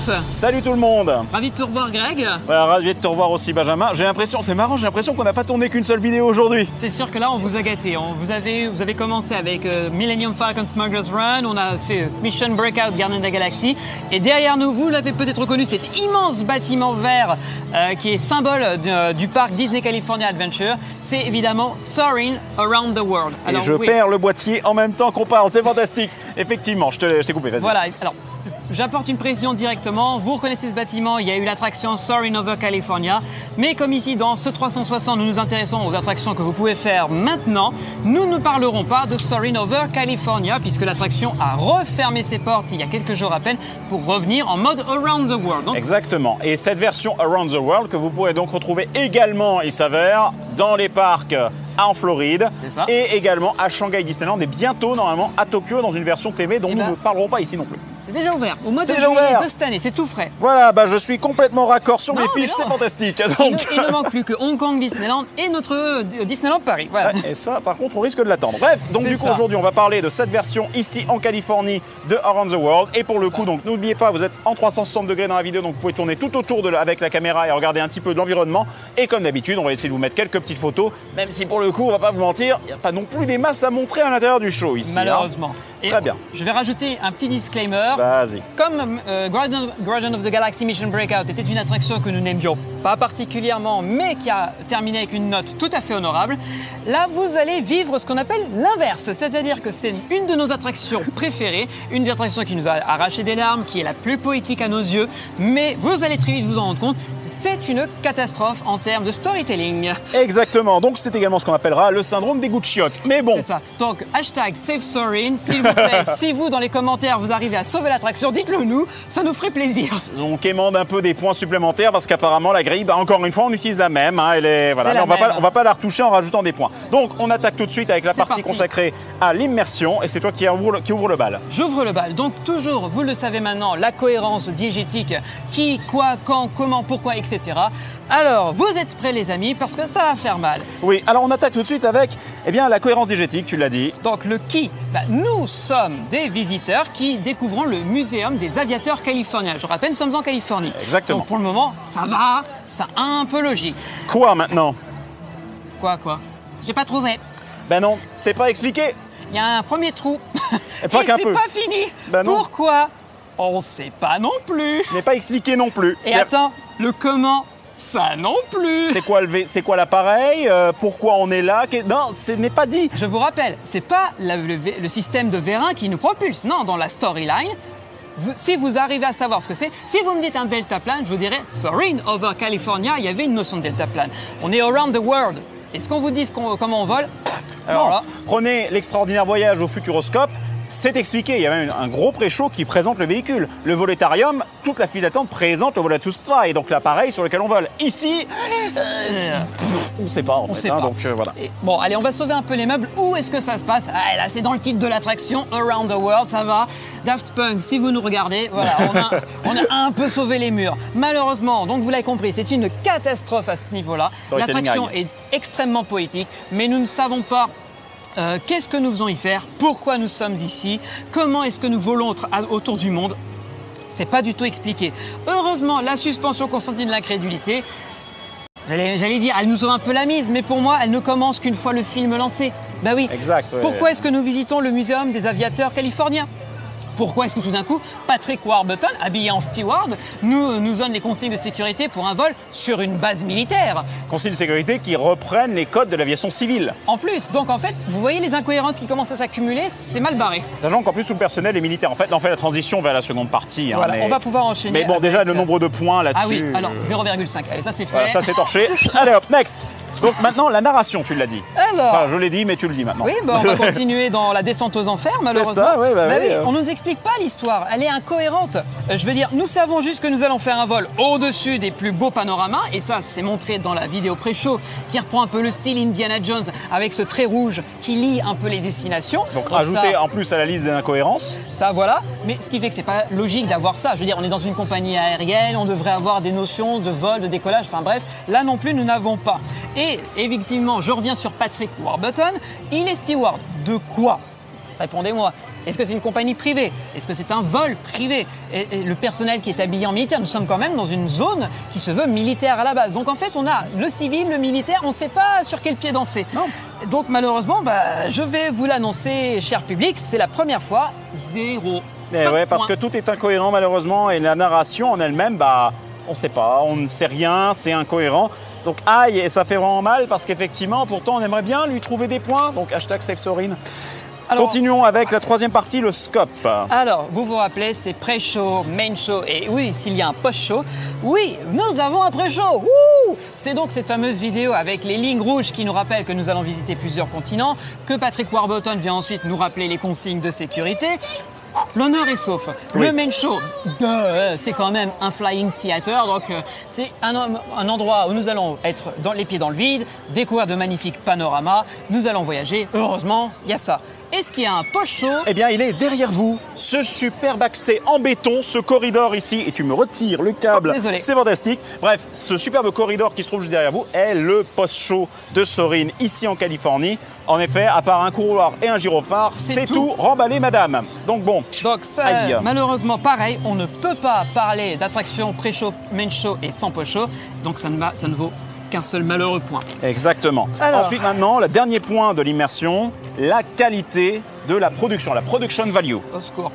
tous. Salut tout le monde. Ravi de te revoir Greg. Ouais, ravi de te revoir aussi Benjamin. J'ai l'impression, c'est marrant, j'ai l'impression qu'on n'a pas tourné qu'une seule vidéo aujourd'hui. C'est sûr que là on vous a gâté. Vous avez commencé avec Millennium Falcon Smuggler's Run, on a fait Mission Breakout Guardians of the Galaxy. Et derrière nous, vous l'avez peut-être reconnu, cet immense bâtiment vert qui est symbole du parc Disney California Adventure. C'est évidemment Soarin' Around the World. Alors, et je perds le boîtier en même temps qu'on parle, c'est fantastique. Effectivement, je t'ai coupé, vas-y. Voilà, alors j'apporte une précision directement. Vous reconnaissez ce bâtiment, il y a eu l'attraction Soarin' Over California. Mais comme ici, dans ce 360, nous nous intéressons aux attractions que vous pouvez faire maintenant, nous ne parlerons pas de Soarin' Over California, puisque l'attraction a refermé ses portes il y a quelques jours à peine pour revenir en mode Around the World. Donc, exactement. Et cette version Around the World que vous pourrez donc retrouver également, il s'avère, dans les parcs en Floride et également à Shanghai Disneyland et bientôt normalement à Tokyo dans une version TV dont nous ne parlerons pas ici non plus. C'est déjà ouvert au mois de juillet de cette année, c'est tout frais. Voilà, bah je suis complètement raccord sur mes fiches, c'est fantastique. Donc... Il ne manque plus que Hong Kong Disneyland et notre Disneyland Paris. Voilà. Et ça, par contre, on risque de l'attendre. Bref, donc du coup aujourd'hui, on va parler de cette version ici en Californie de Around the World. Et pour le coup, donc n'oubliez pas, vous êtes en 360 degrés dans la vidéo, donc vous pouvez tourner tout autour avec la caméra et regarder un petit peu de l'environnement. Et comme d'habitude, on va essayer de vous mettre quelques petites photos, même si pour le coup, on va pas vous mentir, il n'y a pas non plus des masses à montrer à l'intérieur du show ici. Malheureusement. Et très bien. Je vais rajouter un petit disclaimer. Vas-y. Comme Guardians of the Galaxy Mission Breakout était une attraction que nous n'aimions pas particulièrement, mais qui a terminé avec une note tout à fait honorable, là vous allez vivre ce qu'on appelle l'inverse. C'est-à-dire que c'est une de nos attractions préférées, une des attractions qui nous a arraché des larmes, qui est la plus poétique à nos yeux, mais vous allez très vite vous en rendre compte, c'est une catastrophe en termes de storytelling. Exactement, donc c'est également ce qu'on appellera le syndrome des gouttes chiottes. Mais bon. C'est ça. Donc, hashtag Save Soarin', s'il vous plaît, si vous, dans les commentaires, vous arrivez à sauver l'attraction, dites-le nous, ça nous ferait plaisir. Donc, émande un peu des points supplémentaires parce qu'apparemment, la grille, encore une fois, on utilise la même. Hein, elle est, voilà, mais on va pas la retoucher en rajoutant des points. Donc, on attaque tout de suite avec la partie consacrée à l'immersion et c'est toi qui ouvre le bal. J'ouvre le bal. Donc, toujours, vous le savez maintenant, la cohérence diégétique, qui, quoi, quand, comment, pourquoi, etc. Alors, vous êtes prêts les amis, parce que ça va faire mal. Oui, alors on attaque tout de suite avec la cohérence diégétique, tu l'as dit. Donc le qui, nous sommes des visiteurs qui découvrons le Muséum des aviateurs californiens. Je rappelle, nous sommes en Californie. Exactement. Donc pour le moment, ça va, c'est un peu logique. Quoi maintenant? Quoi? J'ai pas trouvé. Ben non, c'est pas expliqué. Il y a un premier trou. Et pas qu'un peu. C'est pas fini. Ben non. Pourquoi? On sait pas non plus. N'est pas expliqué non plus. Et attends, le comment? Ça non plus. C'est quoi l'appareil? Pourquoi on est là? Non, ce n'est pas dit. Je vous rappelle, c'est pas le système de vérin qui nous propulse. Non, dans la storyline, si vous arrivez à savoir ce que c'est, si vous me dites un deltaplane, je vous dirais Soarin' Over California, il y avait une notion de deltaplane. On est around the world. Est-ce qu'on vous dit comment on vole? Alors là, prenez l'extraordinaire voyage au Futuroscope. C'est expliqué, il y a même un gros pré-show qui présente le véhicule. Le volétarium, toute la file d'attente présente le Volatus Spy, donc l'appareil sur lequel on vole. Ici, on ne sait pas en fait. Donc voilà. Bon, allez, on va sauver un peu les meubles. Où est-ce que ça se passe? Ah, là, c'est dans le titre de l'attraction, Around the World, ça va. Daft Punk, si vous nous regardez, voilà, on a un peu sauvé les murs. Malheureusement, donc vous l'avez compris, c'est une catastrophe à ce niveau-là. L'attraction est extrêmement poétique, mais nous ne savons pas qu'est-ce que nous faisons y faire, pourquoi nous sommes ici, comment est-ce que nous volons autour du monde. C'est pas du tout expliqué. Heureusement, la suspension consentie de l'incrédulité, j'allais dire, elle nous sauve un peu la mise, mais pour moi, elle ne commence qu'une fois le film lancé. Bah oui. Exact. Ouais. Pourquoi est-ce que nous visitons le Muséum des aviateurs californiens? Pourquoi est-ce que tout d'un coup, Patrick Warburton, habillé en steward, nous donne les consignes de sécurité pour un vol sur une base militaire? Consignes de sécurité qui reprennent les codes de l'aviation civile. En plus, donc en fait, vous voyez les incohérences qui commencent à s'accumuler, c'est mal barré. Sachant qu'en plus, tout le personnel est militaire. En fait, là, on fait la transition vers la seconde partie. Voilà, mais... on va pouvoir enchaîner. Mais bon, déjà, le nombre de points là-dessus... Ah oui, alors 0,5. Allez, ça c'est fait. Voilà, ça c'est torché. Allez hop, next. Donc maintenant, la narration, tu l'as dit. Alors, enfin, je l'ai dit, mais tu le dis maintenant. Oui, on va continuer dans la descente aux enfers, malheureusement. C'est ça, oui, oui. On ne nous explique pas l'histoire, elle est incohérente. Je veux dire, nous savons juste que nous allons faire un vol au-dessus des plus beaux panoramas, et ça, c'est montré dans la vidéo pré-show, qui reprend un peu le style Indiana Jones, avec ce trait rouge qui lie un peu les destinations. Donc rajouter en plus à la liste des incohérences. Ça, voilà. Mais ce qui fait que c'est pas logique d'avoir ça. Je veux dire, on est dans une compagnie aérienne, on devrait avoir des notions de vol, de décollage, enfin bref. Là non plus, nous n'avons pas. Et effectivement, je reviens sur Patrick Warburton. Il est steward. De quoi? Répondez-moi. Est-ce que c'est une compagnie privée? Est-ce que c'est un vol privé? Et le personnel qui est habillé en militaire, nous sommes quand même dans une zone qui se veut militaire à la base. Donc en fait, on a le civil, le militaire, on ne sait pas sur quel pied danser. Non. Donc malheureusement, je vais vous l'annoncer, cher public, c'est la première fois, 0. Ouais, parce que tout est incohérent malheureusement et la narration en elle-même, on ne sait pas, on ne sait rien, c'est incohérent. Donc aïe, et ça fait vraiment mal parce qu'effectivement, pourtant, on aimerait bien lui trouver des points. Donc hashtag Save Sorin. Alors, continuons avec la troisième partie, le scope. Alors, vous vous rappelez, c'est pré-show, main show et oui, s'il y a un post-show, oui, nous avons un pré-show. C'est donc cette fameuse vidéo avec les lignes rouges qui nous rappellent que nous allons visiter plusieurs continents, que Patrick Warburton vient ensuite nous rappeler les consignes de sécurité. L'honneur est sauf. Oui. Le main show, c'est quand même un flying theater, donc c'est un endroit où nous allons être les pieds dans le vide, découvrir de magnifiques panoramas, nous allons voyager. Heureusement, il y a ça. Est-ce qu'il y a un post-show? Eh bien, il est derrière vous, ce superbe accès en béton, ce corridor ici, et tu me retires le câble, désolé. C'est fantastique. Bref, ce superbe corridor qui se trouve juste derrière vous est le post-show de Sorin, ici en Californie. En effet, à part un couloir et un gyrophare, c'est tout remballé, madame. Donc bon, donc ça, malheureusement, pareil, on ne peut pas parler d'attraction pré-show, main show et sans post-show, donc ça ne vaut qu'un seul malheureux point. Exactement. Alors, ensuite, maintenant, le dernier point de l'immersion, la qualité de la production value. Au secours.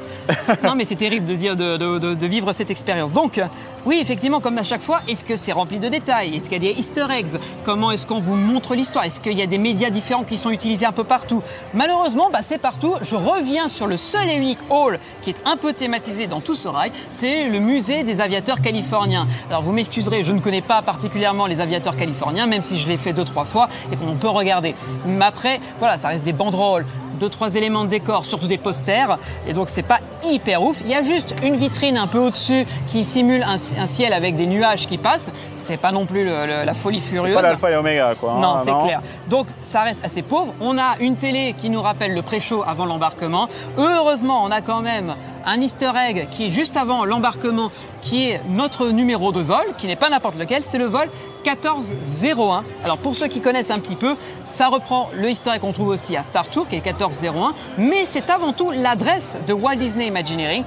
Non, mais c'est terrible de dire de vivre cette expérience. Donc, oui, effectivement, comme à chaque fois, est-ce que c'est rempli de détails? Est-ce qu'il y a des easter eggs? Comment est-ce qu'on vous montre l'histoire? Est-ce qu'il y a des médias différents qui sont utilisés un peu partout? Malheureusement, c'est partout. Je reviens sur le seul et unique hall qui est un peu thématisé dans tout ce rail. C'est le musée des aviateurs californiens. Alors, vous m'excuserez, je ne connais pas particulièrement les aviateurs californiens, même si je l'ai fait 2-3 fois et qu'on peut regarder. Mais après, voilà, ça reste des banderoles, 2-3 éléments de décor, surtout des posters, et donc c'est pas hyper ouf. Il y a juste une vitrine un peu au-dessus qui simule un ciel avec des nuages qui passent. C'est pas non plus la folie furieuse. C'est pas l'alpha et oméga, quoi. Non, c'est clair. Donc ça reste assez pauvre. On a une télé qui nous rappelle le pré-show avant l'embarquement. Heureusement, on a quand même un easter egg qui est juste avant l'embarquement, qui est notre numéro de vol, qui n'est pas n'importe lequel, c'est le vol 1401. Alors pour ceux qui connaissent un petit peu, ça reprend le easter egg qu'on trouve aussi à Star Tour, qui est 1401, mais c'est avant tout l'adresse de Walt Disney Imagineering,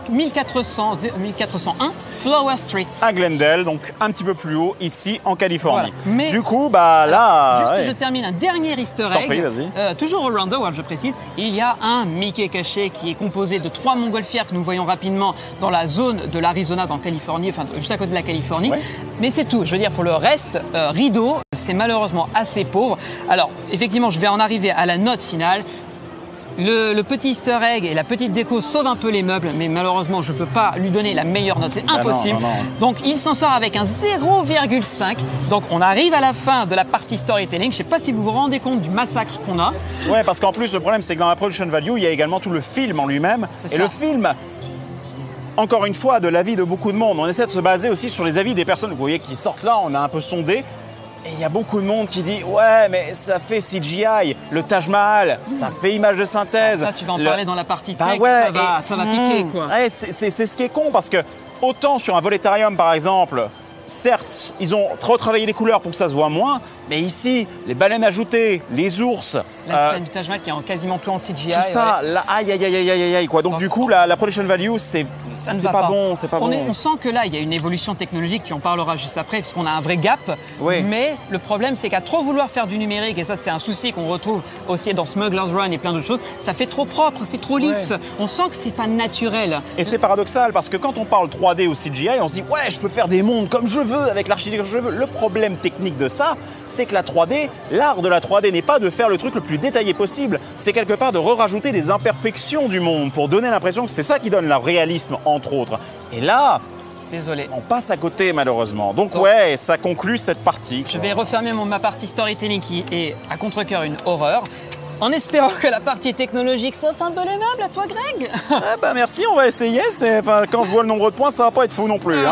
1401 Flower Street. À Glendale, donc un petit peu plus haut, ici en Californie. Voilà. Mais du coup, là... Juste, je termine un dernier easter egg. Prie, vas-y. Toujours au Around the World, je précise. Il y a un Mickey caché qui est composé de 3 montgolfières que nous voyons rapidement dans la zone de l'Arizona, dans Californie, enfin juste à côté de la Californie. Ouais. Mais c'est tout. Je veux dire, pour le reste, rideau, c'est malheureusement assez pauvre. Alors, effectivement, je vais en arriver à la note finale. Le petit easter egg et la petite déco sauvent un peu les meubles, mais malheureusement, je ne peux pas lui donner la meilleure note, c'est impossible. Non. Donc, il s'en sort avec un 0,5. Donc, on arrive à la fin de la partie storytelling. Je ne sais pas si vous vous rendez compte du massacre qu'on a. Ouais, parce qu'en plus, le problème, c'est que dans la production value, il y a également tout le film en lui-même. Et le film, encore une fois, de l'avis de beaucoup de monde. On essaie de se baser aussi sur les avis des personnes. Vous voyez qui sortent là, on a un peu sondé. Et il y a beaucoup de monde qui dit « Ouais, mais ça fait CGI, le Taj Mahal, ça fait image de synthèse. » Ça, tu vas en parler dans la partie tech, ça va piquer, quoi. Ouais, c'est ce qui est con, parce que autant sur un Voletarium, par exemple, certes, ils ont trop travaillé les couleurs pour que ça se voit moins, mais ici, les baleines ajoutées, les ours... La scène du Taj Mahal qui est quasiment plus en CGI. Tout ça, là, aïe, quoi. Donc du coup, la production value, c'est pas bon, c'est pas bon. On sent que là, il y a une évolution technologique, tu en parleras juste après, puisqu'on a un vrai gap. Oui. Mais le problème, c'est qu'à trop vouloir faire du numérique, et ça, c'est un souci qu'on retrouve aussi dans Smuggler's Run et plein d'autres choses, ça fait trop propre, c'est trop lisse. Ouais. On sent que c'est pas naturel. Et c'est paradoxal, parce que quand on parle 3D ou CGI, on se dit, ouais, je peux faire des mondes comme je veux, avec l'architecture que je veux. Le problème technique de ça, c'est que la 3D, l'art de la 3D n'est pas de faire le truc le plus détaillé possible, c'est quelque part de rajouter des imperfections du monde pour donner l'impression que c'est ça qui donne le réalisme, entre autres. Et là, désolé, on passe à côté malheureusement. Donc ouais, ça conclut cette partie. Je vais refermer ma partie storytelling qui est à contre-cœur une horreur. En espérant que la partie technologique sauve un peu les meubles, à toi Greg. Merci, on va essayer. Quand je vois le nombre de points, ça va pas être fou non plus.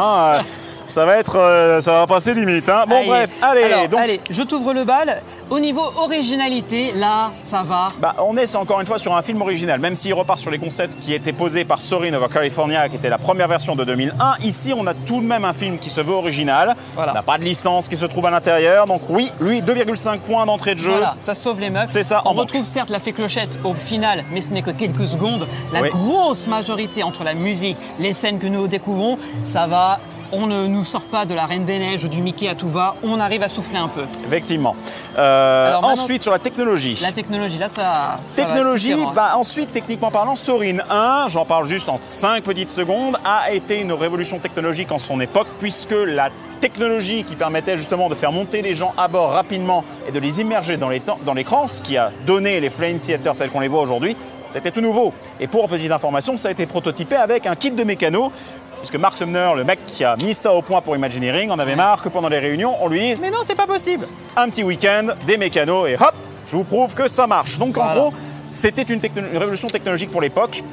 Ça va passer limite. Hein. Bon, bref, allez. Allez, je t'ouvre le bal. Au niveau originalité, là, ça va. Bah, on est encore une fois sur un film original, même s'il repart sur les concepts qui étaient posés par Soarin' over California, qui était la première version de 2001. Ici, on a tout de même un film qui se veut original. Voilà. On n'a pas de licence qui se trouve à l'intérieur. Donc oui, lui, 2,5 points d'entrée de jeu. Voilà, ça sauve les meubles. C'est ça, On en banque. retrouve certes la fée clochette au final, mais ce n'est que quelques secondes. La grosse majorité entre la musique, les scènes que nous découvrons, ça va. On ne nous sort pas de la Reine des Neiges ou du Mickey à tout va, on arrive à souffler un peu. Effectivement. Alors maintenant, ensuite, sur la technologie. La technologie, là, ça Technologie, va être différent. bah, ensuite, techniquement parlant, Soarin' 1, j'en parle juste en 5 petites secondes, a été une révolution technologique en son époque, puisque la technologie qui permettait justement de faire monter les gens à bord rapidement et de les immerger dans l'écran, ce qui a donné les Flying Theater tels qu'on les voit aujourd'hui, c'était tout nouveau. Et pour petite information, ça a été prototypé avec un kit de mécano, puisque Mark Sumner, le mec qui a mis ça au point pour Imagineering, en avait marre que pendant les réunions, on lui dise « Mais non, c'est pas possible !» Un petit week-end, des mécanos et hop, je vous prouve que ça marche. Donc en gros, c'était une révolution technologique pour l'époque.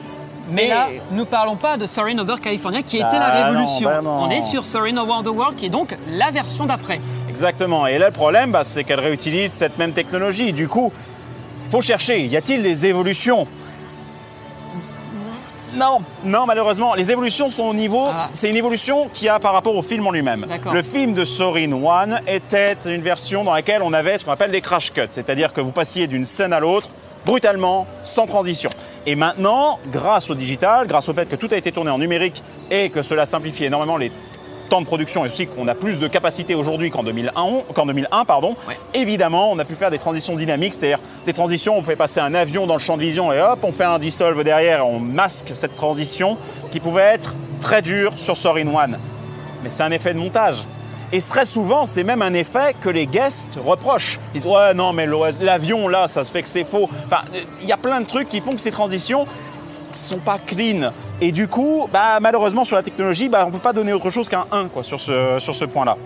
Mais là, nous parlons pas de Soarin' over California qui était la révolution. Non. On est sur Soarin' Around the World qui est donc la version d'après. Exactement. Et là, le problème, c'est qu'elle réutilise cette même technologie. Du coup, faut chercher. Y a-t-il des évolutions ? Non, malheureusement, les évolutions sont au niveau. C'est une évolution qu'il y a par rapport au film en lui-même. Le film de Soarin' 1 était une version dans laquelle on avait ce qu'on appelle des crash cuts, c'est-à-dire que vous passiez d'une scène à l'autre brutalement, sans transition. Et maintenant, grâce au digital, grâce au fait que tout a été tourné en numérique et que cela simplifie énormément les temps de production et aussi qu'on a plus de capacité aujourd'hui qu'en 2001, évidemment, on a pu faire des transitions dynamiques, c'est-à-dire des transitions, on fait passer un avion dans le champ de vision et hop, on fait un dissolve derrière et on masque cette transition qui pouvait être très dure sur Soarin' 1. Mais c'est un effet de montage. Et très souvent, c'est même un effet que les guests reprochent. Ils disent « Ouais, non, mais l'avion, là, ça se fait que c'est faux. » Enfin, il y a plein de trucs qui font que ces transitions ne sont pas clean. Et du coup, malheureusement, sur la technologie, on ne peut pas donner autre chose qu'un 1 sur ce point-là.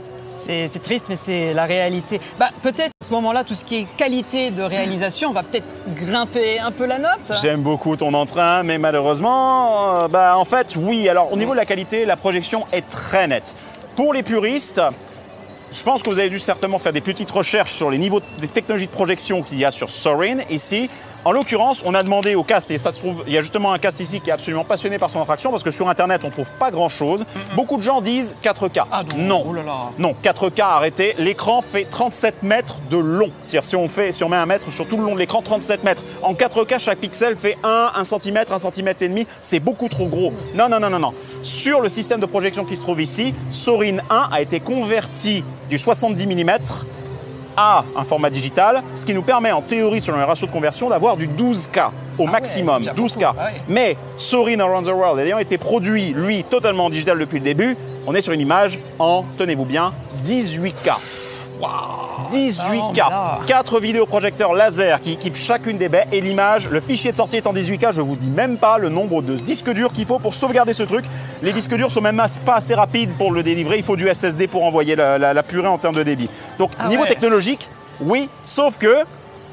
C'est triste, mais c'est la réalité. Peut-être à ce moment-là, tout ce qui est qualité de réalisation, on va peut-être grimper un peu la note. J'aime beaucoup ton entrain, mais malheureusement, en fait, oui. Alors, au niveau de la qualité, la projection est très nette. Pour les puristes, je pense que vous avez dû certainement faire des petites recherches sur les niveaux des technologies de projection qu'il y a sur Soarin' ici. En l'occurrence, on a demandé au cast, et ça se trouve, il y a justement un cast ici qui est absolument passionné par son attraction, parce que sur Internet, on ne trouve pas grand-chose. Beaucoup de gens disent 4K. Non, 4K, arrêtez. L'écran fait 37 mètres de long. C'est-à-dire, si on met un mètre sur tout le long de l'écran, 37 mètres. En 4K, chaque pixel fait 1 cm, 1 cm et demi. C'est beaucoup trop gros. Non. Sur le système de projection qui se trouve ici, Soarin' 1 a été converti du 70 mm à un format digital, ce qui nous permet en théorie, selon les ratios de conversion, d'avoir du 12K au maximum, 12K. Mais Soarin' Around the World ayant été produit, lui, totalement en digital depuis le début, on est sur une image en, tenez-vous bien, 18K. 18K, 4 vidéoprojecteurs laser qui équipent chacune des baies et l'image, le fichier de sortie est en 18K, je vous dis même pas le nombre de disques durs qu'il faut pour sauvegarder ce truc. Les disques durs sont même pas assez rapides pour le délivrer, il faut du SSD pour envoyer la purée en termes de débit. Donc niveau technologique, oui, sauf que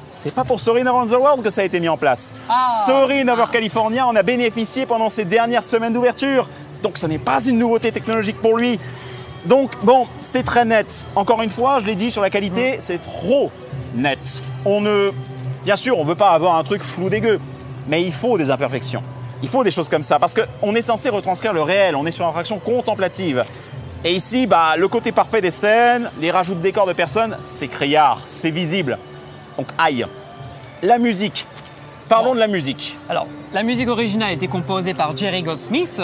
c'est pas pour Soarin' Around the World que ça a été mis en place. Soarin' over California en a bénéficié pendant ses dernières semaines d'ouverture, donc ce n'est pas une nouveauté technologique pour lui. Donc, bon, c'est très net. Encore une fois, je l'ai dit sur la qualité, c'est trop net. Bien sûr, on ne veut pas avoir un truc flou dégueu, mais il faut des imperfections. Il faut des choses comme ça, parce qu'on est censé retranscrire le réel, on est sur une attraction contemplative. Et ici, le côté parfait des scènes, les rajouts de décors de personnes, c'est criard, c'est visible. Donc, aïe. La musique. Parlons de la musique. Alors, la musique originale a été composée par Jerry Goldsmith.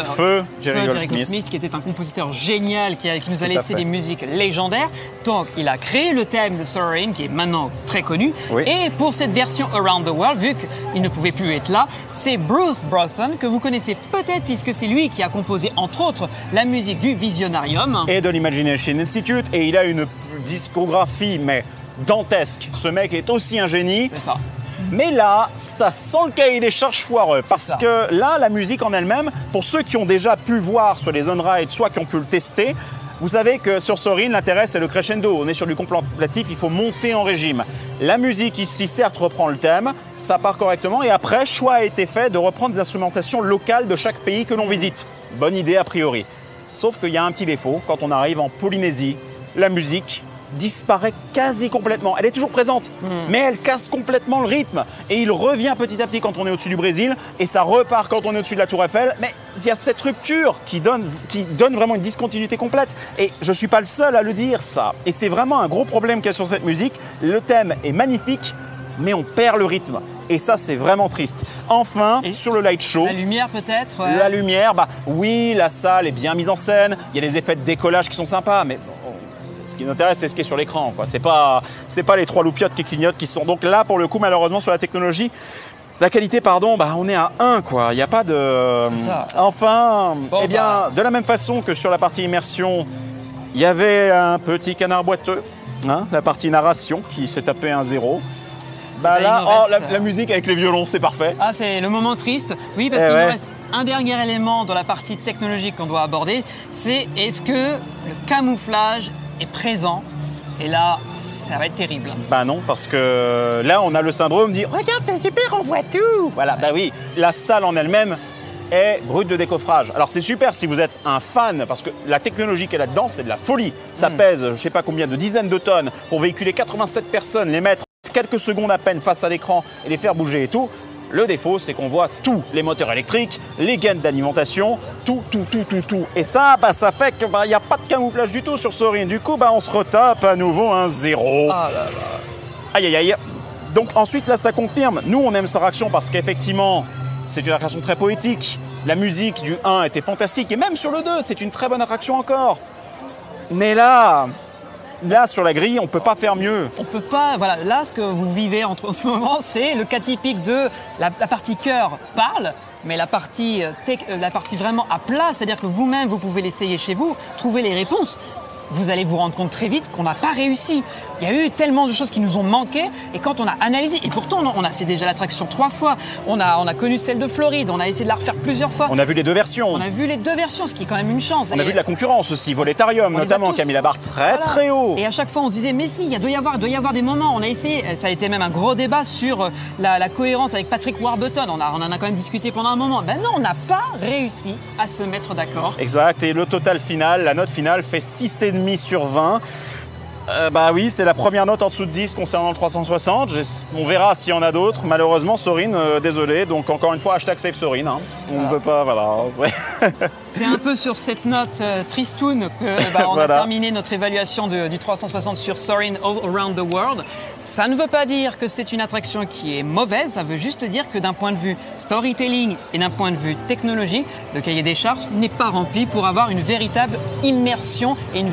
Jerry Goldsmith, qui était un compositeur génial qui nous a laissé des musiques légendaires. Donc, il a créé le thème de Soarin', qui est maintenant très connu. Et pour cette version Around the World, vu qu'il ne pouvait plus être là, c'est Bruce Brothen, que vous connaissez peut-être, puisque c'est lui qui a composé, entre autres, la musique du Visionarium. Et de l'Imagination Institute. Et il a une discographie, mais dantesque. Ce mec est aussi un génie. C'est ça. Mais là, ça sent le cahier des charges foireux. Parce que là, la musique en elle-même, pour ceux qui ont déjà pu voir sur les on-ride, soit qui ont pu le tester, vous savez que sur Soarin', l'intérêt, c'est le crescendo. On est sur du contemplatif, il faut monter en régime. La musique ici, certes, reprend le thème, ça part correctement. Et après, choix a été fait de reprendre des instrumentations locales de chaque pays que l'on visite. Bonne idée a priori. Sauf qu'il y a un petit défaut. Quand on arrive en Polynésie, la musique disparaît quasi complètement. Elle est toujours présente, mais elle casse complètement le rythme. Et il revient petit à petit quand on est au-dessus du Brésil et ça repart quand on est au-dessus de la Tour Eiffel. Mais il y a cette rupture qui donne vraiment une discontinuité complète. Et je ne suis pas le seul à le dire, ça. Et c'est vraiment un gros problème qu'il y a sur cette musique. Le thème est magnifique, mais on perd le rythme. Et ça, c'est vraiment triste. Enfin, sur le light show… La lumière peut-être ouais. La lumière, bah oui, la salle est bien mise en scène. Il y a des effets de décollage qui sont sympas, mais… Ce qui nous intéresse, c'est ce qui est sur l'écran. C'est pas les trois loupiottes qui clignotent qui sont… Donc là, pour le coup, malheureusement, sur la technologie, la qualité, pardon, bah, on est à 1, quoi. Il n'y a pas de… Enfin, bon, eh bien, de la même façon que sur la partie immersion, il y avait un petit canard boiteux, hein, la partie narration qui s'est tapé un 0. Bah là, la musique avec les violons, c'est parfait. Ah, c'est le moment triste. Oui, parce qu'il nous reste un dernier élément dans la partie technologique qu'on doit aborder, c'est est-ce que le camouflage est présent? Et là, ça va être terrible. Bah non, parce que là, on a le syndrome de dire « Regarde, c'est super, on voit tout !» Voilà, bah oui, la salle en elle-même est brute de décoffrage. Alors c'est super si vous êtes un fan, parce que la technologie qu'il y a là-dedans, c'est de la folie. Ça pèse, je ne sais pas combien, de dizaines de tonnes pour véhiculer 87 personnes, les mettre quelques secondes à peine face à l'écran et les faire bouger et tout. Le défaut, c'est qu'on voit tous les moteurs électriques, les gaines d'alimentation, tout. Et ça, bah, ça fait qu'il n'y a pas de camouflage du tout sur Sorin. Du coup, bah, on se retape à nouveau un 0. Ah là là. Aïe, aïe, aïe. Donc ensuite, là, ça confirme. Nous, on aime sa réaction parce qu'effectivement, c'est une attraction très poétique. La musique du 1 était fantastique. Et même sur le 2, c'est une très bonne attraction encore. Mais là, sur la grille, on ne peut pas faire mieux. On peut pas, voilà, là ce que vous vivez en ce moment, c'est le cas typique de la partie cœur parle, mais la partie vraiment à plat, c'est-à-dire que vous-même, vous pouvez l'essayer chez vous, trouver les réponses. Vous allez vous rendre compte très vite qu'on n'a pas réussi. Il y a eu tellement de choses qui nous ont manqué et quand on a analysé, et pourtant on a fait déjà l'attraction 3 fois, on a connu celle de Floride, on a essayé de la refaire plusieurs fois. On a vu les deux versions. On a vu les deux versions, ce qui est quand même une chance. On a vu de la concurrence aussi, Voletarium notamment, qui a mis la barre très haut. Et à chaque fois on se disait, mais si, il doit y avoir des moments. On a essayé, ça a été même un gros débat sur la cohérence avec Patrick Warburton. On en a quand même discuté pendant un moment. Ben non, on n'a pas réussi à se mettre d'accord. Exact, et le total final, la note finale fait 6,5 sur 20. Bah oui, c'est la première note en dessous de 10 concernant le 360. On verra s'il y en a d'autres. Malheureusement, Sorin, désolé. Donc encore une fois, hashtag save Sorin. Hein. On ne peut pas, voilà. C'est un peu sur cette note tristoun que on a terminé notre évaluation du 360 sur Sorin All Around the World. Ça ne veut pas dire que c'est une attraction qui est mauvaise, ça veut juste dire que d'un point de vue storytelling et d'un point de vue technologie, le cahier des charges n'est pas rempli pour avoir une véritable immersion et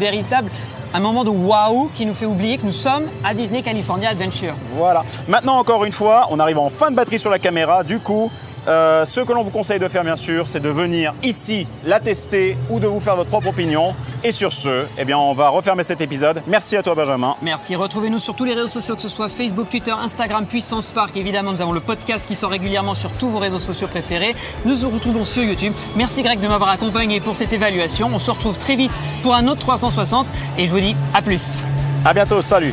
un moment de waouh qui nous fait oublier que nous sommes à Disney California Adventure. Voilà. Maintenant, encore une fois, on arrive en fin de batterie sur la caméra. Du coup, ce que l'on vous conseille de faire, bien sûr, c'est de venir ici la tester ou de vous faire votre propre opinion. Et sur ce, eh bien, on va refermer cet épisode. Merci à toi, Benjamin. Merci. Retrouvez-nous sur tous les réseaux sociaux, que ce soit Facebook, Twitter, Instagram, Puissance Park. Évidemment, nous avons le podcast qui sort régulièrement sur tous vos réseaux sociaux préférés. Nous nous retrouvons sur YouTube. Merci Greg de m'avoir accompagné pour cette évaluation. On se retrouve très vite pour un autre 360 et je vous dis à plus. À bientôt. Salut.